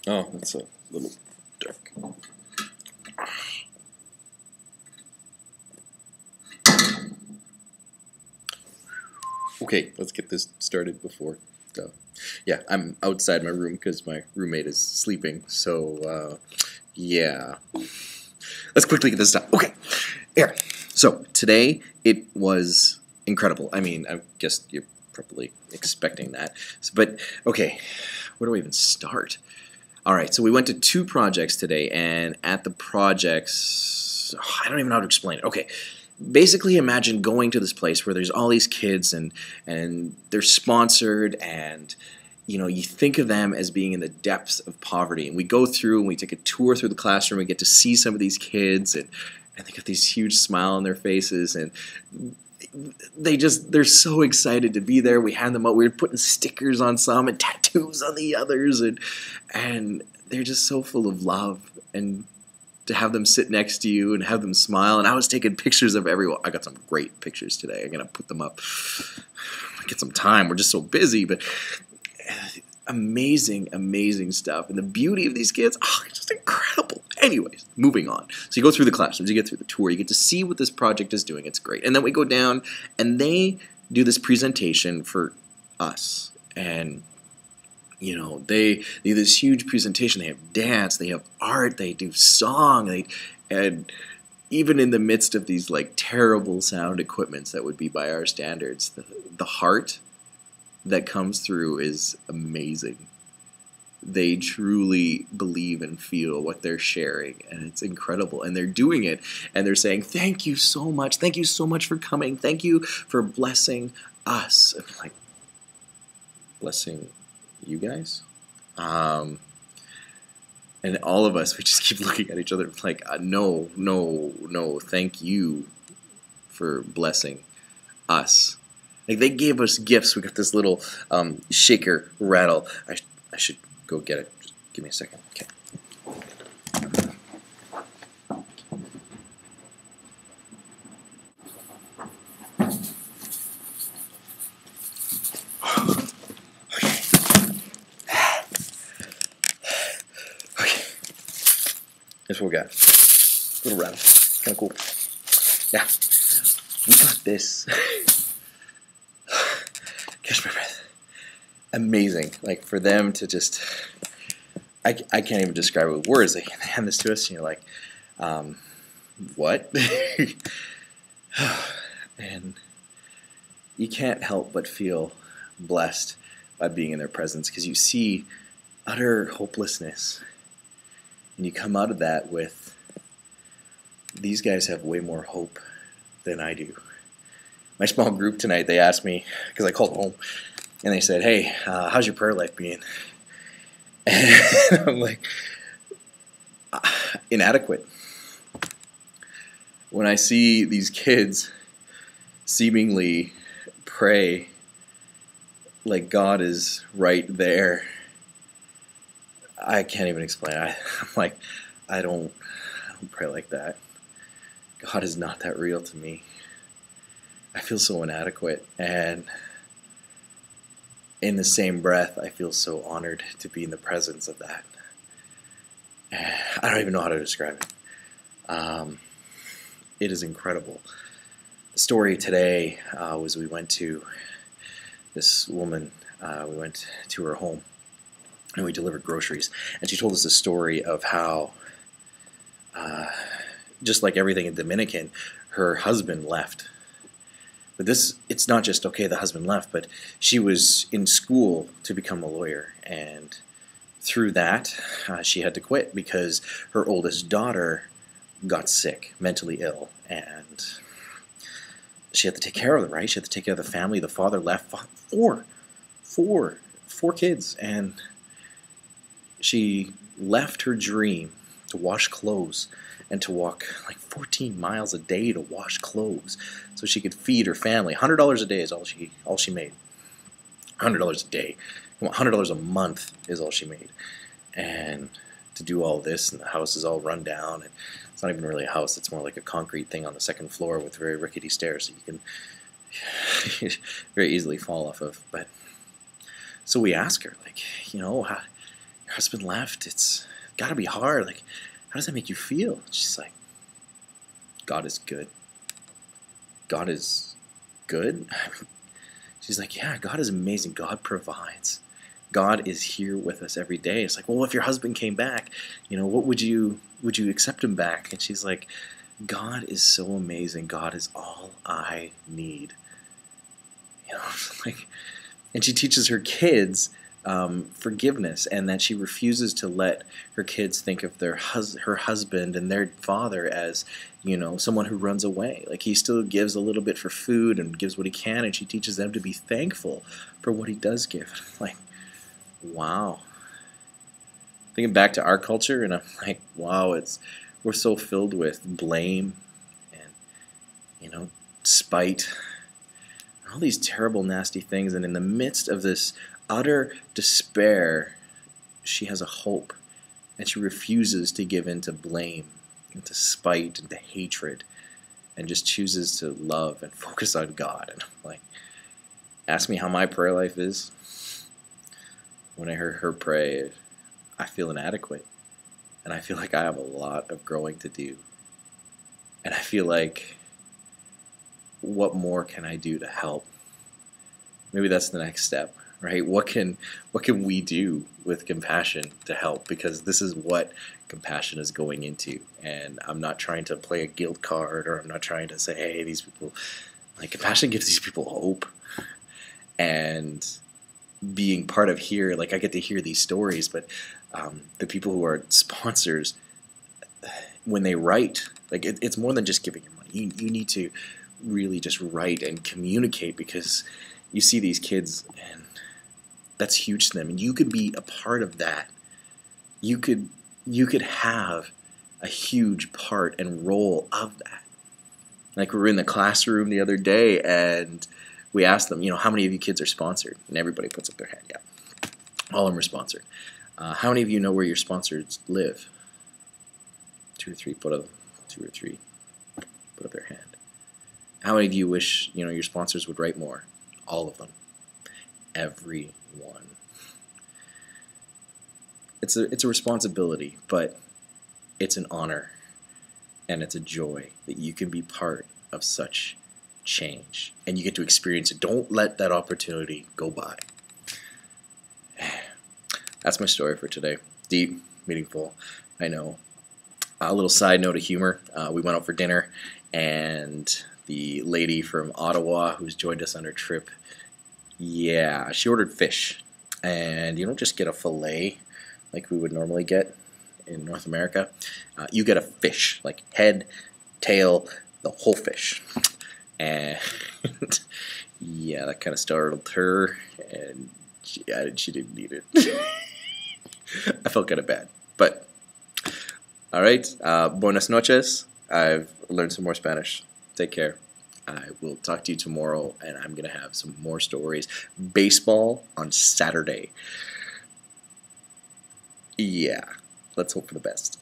Oh, that's a little dark. Okay, let's get this started before. Yeah, I'm outside my room because my roommate is sleeping. So, yeah. Let's quickly get this done. Okay, Aaron. So, today it was incredible. I mean, I guess you're probably expecting that. But, okay, where do I even start? All right, so we went to 2 projects today, and at the projects, I don't even know how to explain it. Okay, basically imagine going to this place where there's all these kids and they're sponsored, and you think of them as being in the depths of poverty. And we go through and we take a tour through the classroom and get to see some of these kids, and they got these huge smile on their faces, and they're so excited to be there. We hand them out. We were putting stickers on some and tattoos on the others, and they're just so full of love. And to have them sit next to you and have them smile. And I was taking pictures of everyone. I got some great pictures today. I'm gonna put them up. Get some time. We're just so busy, but amazing stuff. And the beauty of these kids, it's just incredible. Anyways, moving on. So you go through the classrooms, you get through the tour, you get to see what this project is doing. It's great. And then we go down and they do this presentation for us. And they do this huge presentation. They have dance, they have art, they do song, and even in the midst of these like terrible sound equipments that would be by our standards, the heart that comes through is amazing. They truly believe and feel what they're sharing, and it's incredible. And they're doing it, and they're saying, "Thank you so much. Thank you so much for coming. Thank you for blessing us." And like, blessing you guys? And all of us, we just keep looking at each other like, no, thank you for blessing us. Like, they gave us gifts. We got this little shaker rattle. I should go get it. Just give me a second. Okay. Here's what we got. Little rattle. Kind of cool. Yeah. We got this. Catch my breath. Amazing. Like, for them to just... I can't even describe it with words. They hand this to us and you're like, what? And you can't help but feel blessed by being in their presence, because you see utter hopelessness. And you come out of that with, these guys have way more hope than I do. My small group tonight, they asked me, because I called home, and they said, "Hey, how's your prayer life being?" And I'm like, inadequate. When I see these kids seemingly pray like God is right there, I can't even explain. I'm like, I don't pray like that. God is not that real to me. I feel so inadequate, and in the same breath, I feel so honored to be in the presence of that. I don't even know how to describe it. It is incredible. The story today was we went to this woman. We went to her home, and we delivered groceries. And she told us a story of how, just like everything in Dominican, her husband left. But it's not just, okay, the husband left, but she was in school to become a lawyer. And through that, she had to quit because her oldest daughter got sick, mentally ill. And she had to take care of them, right? She had to take care of the family. The father left four kids. And she left her dream to wash clothes and to walk like 14 miles a day to wash clothes so she could feed her family. $100 a day is all she made. $100 a day. $100 a month is all she made. And to do all this, and the house is all run down, and it's not even really a house, it's more like a concrete thing on the second floor with very rickety stairs that you can very easily fall off of. But so we ask her, like, how husband left. It's got to be hard. Like, how does that make you feel? She's like, God is good. God is good? She's like, yeah, God is amazing. God provides. God is here with us every day. It's like, well, if your husband came back, what would you accept him back? And she's like, God is so amazing. God is all I need. Like, and she teaches her kids forgiveness, and that she refuses to let her kids think of her husband and their father as, someone who runs away. Like, he still gives a little bit for food and gives what he can, and she teaches them to be thankful for what he does give. Like, wow. Thinking back to our culture, and I'm like, wow, we're so filled with blame and, spite, all these terrible, nasty things. And in the midst of this utter despair, she has a hope, and she refuses to give in to blame and to spite and to hatred, and just chooses to love and focus on God. And I'm like, ask me how my prayer life is. When I heard her pray, I feel inadequate, and I feel like I have a lot of growing to do, and I feel like, what more can I do to help? Maybe that's the next step, right? What can we do with compassion to help? Because this is what compassion is going into. And I'm not trying to play a guilt card, or I'm not trying to say, hey, these people, like, compassion gives these people hope. And being part of here, like, I get to hear these stories, but the people who are sponsors, when they write, like, it's more than just giving your money. You need to really just write and communicate, because you see these kids, and that's huge to them, and you could be a part of that. You could have a huge part and role of that. Like, we were in the classroom the other day, and we asked them, how many of you kids are sponsored? And everybody puts up their hand. Yeah, all of them are sponsored. How many of you know where your sponsors live? 2 or 3 put up. 2 or 3 put up their hand. How many of you wish your sponsors would write more? All of them. Everyone. It's a responsibility, but it's an honor, and it's a joy that you can be part of such change, and you get to experience it. Don't let that opportunity go by. That's my story for today. Deep, meaningful, I know. A little side note of humor. We went out for dinner, and the lady from Ottawa who's joined us on her trip, yeah, she ordered fish. And you don't just get a fillet like we would normally get in North America. You get a fish, like head, tail, the whole fish. And yeah, that kind of startled her, and she didn't need it. I felt kind of bad. But, all right, buenas noches. I've learned some more Spanish. Take care. I will talk to you tomorrow, and I'm going to have some more stories. Baseball on Saturday. Yeah, let's hope for the best.